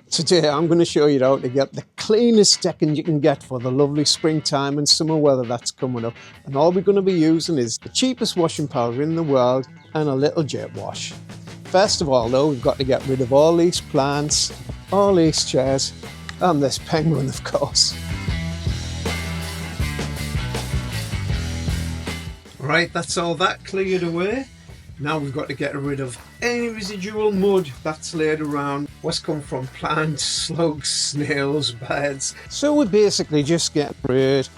Today I'm going to show you how to get the cleanest decking you can get for the lovely springtime and summer weather that's coming up. And all we're going to be using is the cheapest washing powder in the world and a little jet wash. First of all though, we've got to get rid of all these plants, all these chairs and this penguin of course. Right, that's all that cleared away. Now we've got to get rid of any residual mud that's laid around, what's come from plants, slugs, snails, birds. So we're basically just getting rid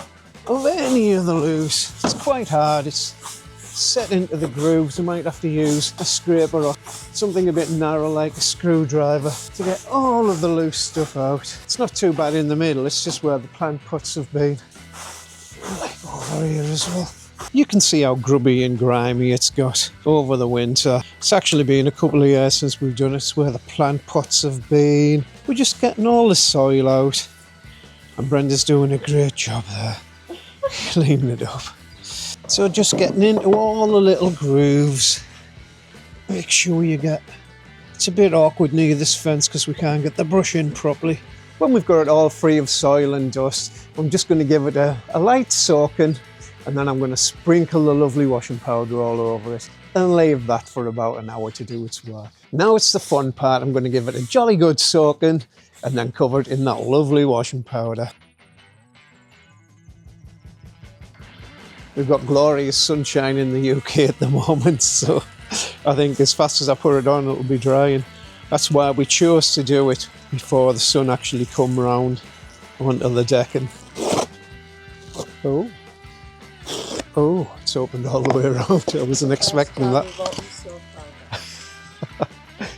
of any of the loose. It's quite hard, it's set into the grooves. You might have to use a scraper or something a bit narrow like a screwdriver to get all of the loose stuff out. It's not too bad in the middle, it's just where the plant pots have been. Like over here as well. You can see how grubby and grimy it's got over the winter. It's actually been a couple of years since we've done it. It's where the plant pots have been. We're just getting all the soil out. And Brenda's doing a great job there, cleaning it up. So just getting into all the little grooves. Make sure you get... It's a bit awkward near this fence because we can't get the brush in properly. When we've got it all free of soil and dust, I'm just going to give it a light soaking. And then I'm going to sprinkle the lovely washing powder all over it and leave that for about an hour to do its work. Now it's the fun part. I'm going to give it a jolly good soaking and then cover it in that lovely washing powder. We've got glorious sunshine in the UK at the moment, so I think as fast as I put it on it'll be drying. That's why we chose to do it before the sun actually come round onto the decking. Oh, it's opened all the way around. I wasn't expecting that.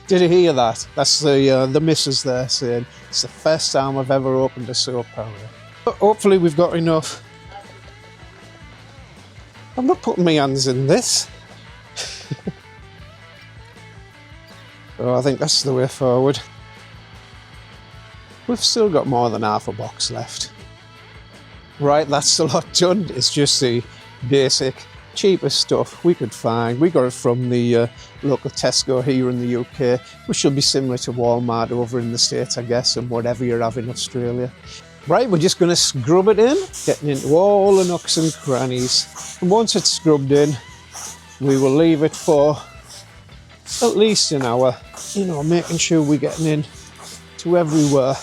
Did you hear that? That's the missus there saying it's the first time I've ever opened a soap powder. But hopefully we've got enough. I'm not putting my hands in this. Oh, I think that's the way forward. We've still got more than half a box left. Right, that's the lot done. It's just the basic, cheapest stuff we could find. We got it from the local Tesco here in the UK, which should be similar to Walmart over in the States, I guess, and whatever you have in Australia. Right, we're just going to scrub it in, getting into all the nooks and crannies. And once it's scrubbed in, we will leave it for at least an hour, you know, making sure we're getting in to everywhere.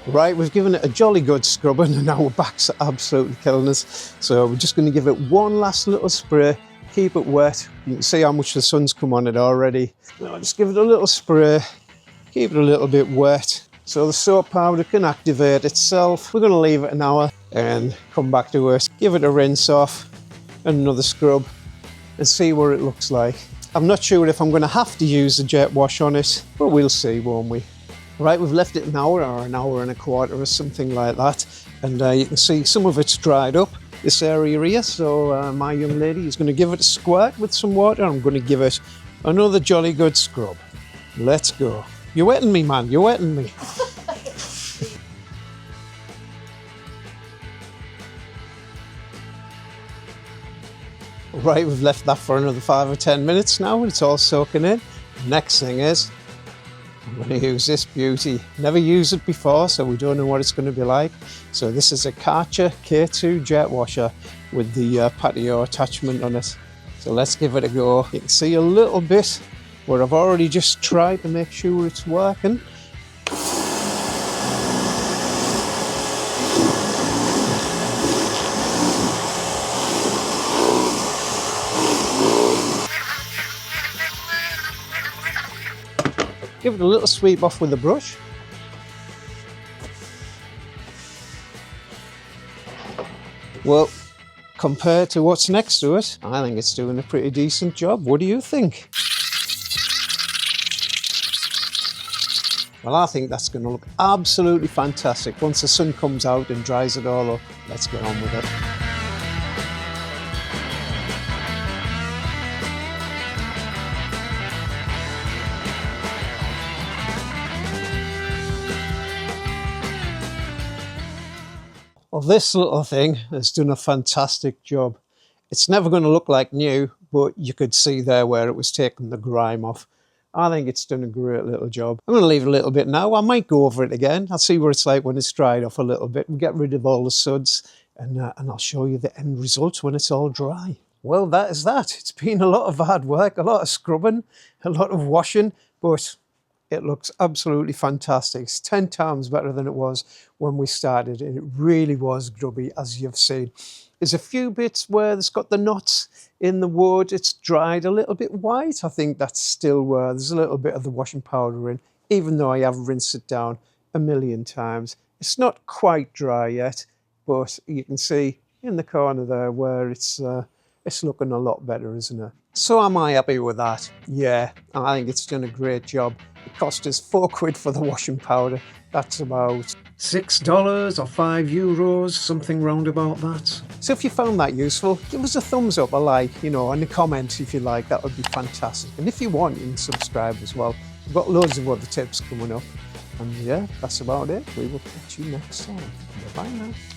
Right, we've given it a jolly good scrubbing and now our backs are absolutely killing us. So we're just going to give it one last little spray, keep it wet. You can see how much the sun's come on it already. Now just give it a little spray, keep it a little bit wet so the soap powder can activate itself. We're going to leave it an hour and come back to it. Give it a rinse off and another scrub and see what it looks like. I'm not sure if I'm going to have to use the jet wash on it, but we'll see, won't we? Right, we've left it an hour or an hour and a quarter or something like that, and you can see some of it's dried up, this area here, so my young lady is going to give it a squirt with some water. I'm going to give it another jolly good scrub. Let's go. You're wetting me, man, you're wetting me. Right, we've left that for another 5 or 10 minutes now, and it's all soaking in. Next thing is, I'm going to use this beauty. Never used it before, so we don't know what it's going to be like. So this is a Karcher K2 jet washer with the patio attachment on it. So let's give it a go. You can see a little bit where I've already just tried to make sure it's working. Give it a little sweep off with the brush. Well, compared to what's next to it, I think it's doing a pretty decent job. What do you think? Well, I think that's going to look absolutely fantastic once the sun comes out and dries it all up. Let's get on with it. Well, this little thing has done a fantastic job. It's never going to look like new, but you could see there where it was taking the grime off. I think it's done a great little job. I'm going to leave it a little bit now. I might go over it again. I'll see what it's like when it's dried off a little bit and get rid of all the suds, and I'll show you the end result when it's all dry. Well, that is that. It's been a lot of hard work, a lot of scrubbing, a lot of washing, but it looks absolutely fantastic. It's 10 times better than it was when we started, and it really was grubby, as you've seen. There's a few bits where it's got the knots in the wood. It's dried a little bit white. I think that's still where there's a little bit of the washing powder in, even though I have rinsed it down a million times. It's not quite dry yet, but you can see in the corner there where it's looking a lot better, isn't it? So am I happy with that? Yeah, I think it's done a great job. It cost us £4 for the washing powder. That's about $6 or €5, something round about that. So if you found that useful, give us a thumbs up, a like, and a comment if you like. That would be fantastic. And if you want, you can subscribe as well. We've got loads of other tips coming up. And yeah, that's about it. We will catch you next time. Bye now.